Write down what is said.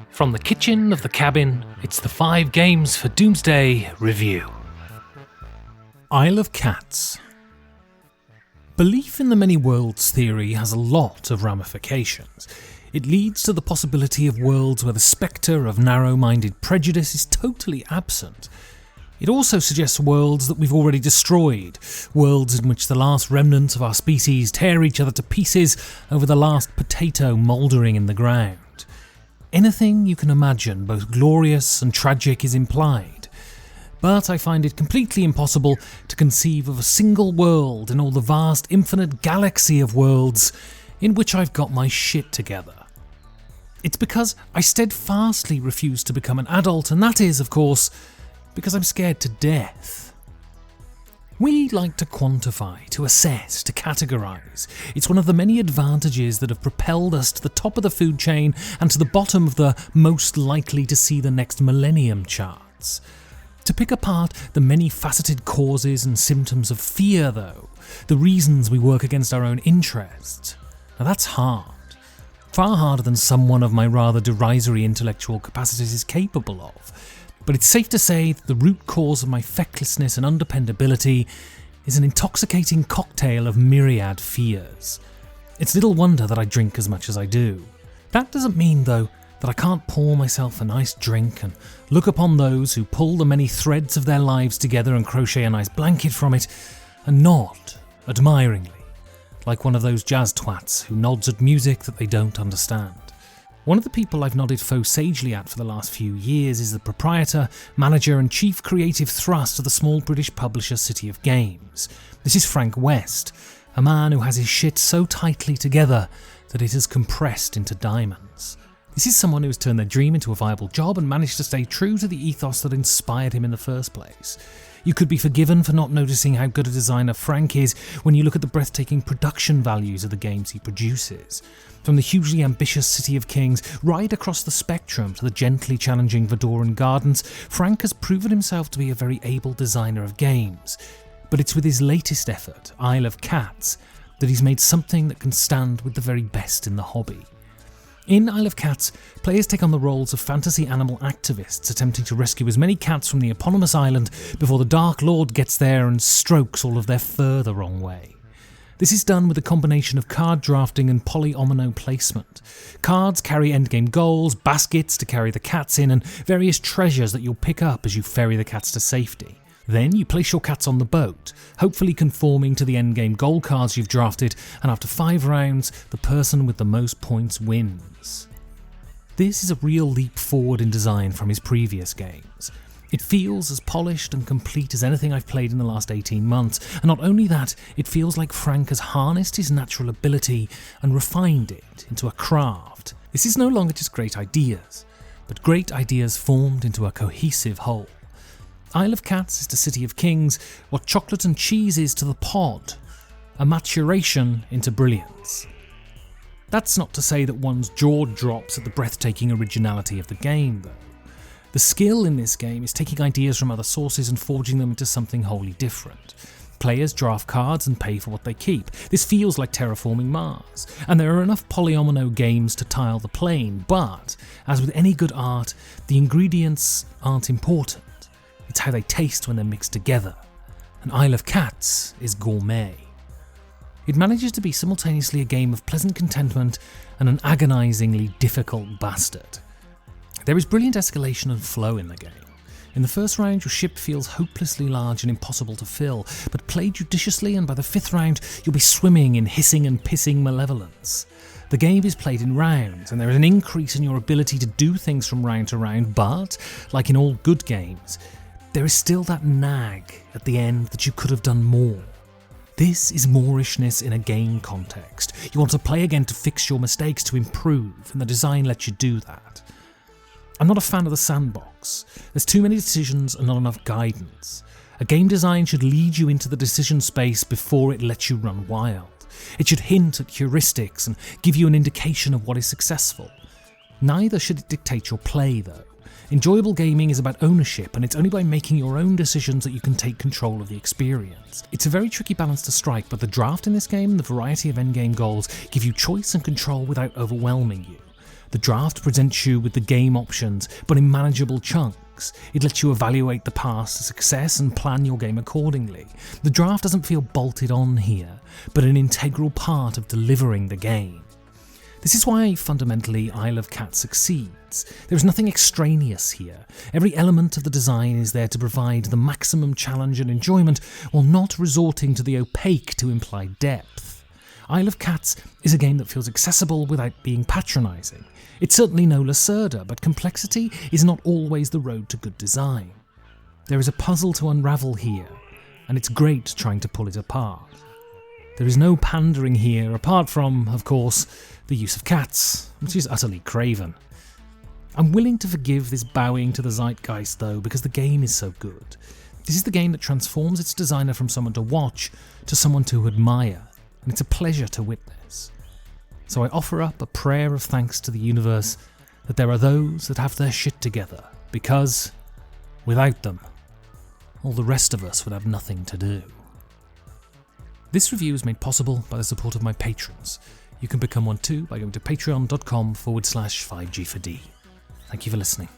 From the kitchen of the cabin, it's the 5 Games for Doomsday review. Isle of Cats. Belief in the many worlds theory has a lot of ramifications. It leads to the possibility of worlds where the spectre of narrow-minded prejudice is totally absent. It also suggests worlds that we've already destroyed, worlds in which the last remnants of our species tear each other to pieces over the last potato mouldering in the ground. Anything you can imagine, both glorious and tragic, is implied. But I find it completely impossible to conceive of a single world in all the vast infinite galaxy of worlds in which I've got my shit together. It's because I steadfastly refuse to become an adult, and that is, of course, because I'm scared to death. We like to quantify, to assess, to categorise. It's one of the many advantages that have propelled us to the top of the food chain and to the bottom of the most likely to see the next millennium charts. To pick apart the many faceted causes and symptoms of fear, though, the reasons we work against our own interests, now that's hard. Far harder than someone of my rather derisory intellectual capacities is capable of. But it's safe to say that the root cause of my fecklessness and undependability is an intoxicating cocktail of myriad fears. It's little wonder that I drink as much as I do. That doesn't mean, though, that I can't pour myself a nice drink and look upon those who pull the many threads of their lives together and crochet a nice blanket from it and nod admiringly, like one of those jazz twats who nods at music that they don't understand. One of the people I've nodded faux sagely at for the last few years is the proprietor, manager and chief creative thrust of the small British publisher City of Games. This is Frank West, a man who has his shit so tightly together that it has compressed into diamonds. This is someone who has turned their dream into a viable job and managed to stay true to the ethos that inspired him in the first place. You could be forgiven for not noticing how good a designer Frank is when you look at the breathtaking production values of the games he produces. From the hugely ambitious City of Kings right across the spectrum to the gently challenging Vodoran Gardens, Frank has proven himself to be a very able designer of games. But it's with his latest effort, Isle of Cats, that he's made something that can stand with the very best in the hobby. In Isle of Cats, players take on the roles of fantasy animal activists attempting to rescue as many cats from the eponymous island before the Dark Lord gets there and strokes all of their fur the wrong way. This is done with a combination of card drafting and polyomino placement. Cards carry endgame goals, baskets to carry the cats in, and various treasures that you'll pick up as you ferry the cats to safety. Then you place your cats on the boat, hopefully conforming to the endgame goal cards you've drafted, and after 5 rounds, the person with the most points wins. This is a real leap forward in design from his previous games. It feels as polished and complete as anything I've played in the last 18 months, and not only that, it feels like Frank has harnessed his natural ability and refined it into a craft. This is no longer just great ideas, but great ideas formed into a cohesive whole. Isle of Cats is to City of Kings what chocolate and cheese is to the pod, a maturation into brilliance. That's not to say that one's jaw drops at the breathtaking originality of the game, though. The skill in this game is taking ideas from other sources and forging them into something wholly different. Players draft cards and pay for what they keep. This feels like terraforming Mars, and there are enough polyomino games to tile the plane, but, as with any good art, the ingredients aren't important. It's how they taste when they're mixed together. And Isle of Cats is gourmet. It manages to be simultaneously a game of pleasant contentment and an agonisingly difficult bastard. There is brilliant escalation and flow in the game. In the first round, your ship feels hopelessly large and impossible to fill, but play judiciously and by the 5th round, you'll be swimming in hissing and pissing malevolence. The game is played in rounds, and there is an increase in your ability to do things from round to round, but, like in all good games, there is still that nag at the end that you could have done more. This is Moorishness in a game context. You want to play again to fix your mistakes, to improve, and the design lets you do that. I'm not a fan of the sandbox. There's too many decisions and not enough guidance. A game design should lead you into the decision space before it lets you run wild. It should hint at heuristics and give you an indication of what is successful. Neither should it dictate your play, though. Enjoyable gaming is about ownership, and it's only by making your own decisions that you can take control of the experience. It's a very tricky balance to strike, but the draft in this game and the variety of endgame goals give you choice and control without overwhelming you. The draft presents you with the game options, but in manageable chunks. It lets you evaluate the past success and plan your game accordingly. The draft doesn't feel bolted on here, but an integral part of delivering the game. This is why, fundamentally, Isle of Cats succeeds. There is nothing extraneous here. Every element of the design is there to provide the maximum challenge and enjoyment, while not resorting to the opaque to imply depth. Isle of Cats is a game that feels accessible without being patronising. It's certainly no Lacerda, but complexity is not always the road to good design. There is a puzzle to unravel here, and it's great trying to pull it apart. There is no pandering here, apart from, of course, the use of cats, which is utterly craven. I'm willing to forgive this bowing to the zeitgeist though, because the game is so good. This is the game that transforms its designer from someone to watch to someone to admire, and it's a pleasure to witness. So I offer up a prayer of thanks to the universe that there are those that have their shit together, because, without them, all the rest of us would have nothing to do. This review is made possible by the support of my patrons. You can become one too by going to patreon.com/5G4D. Thank you for listening.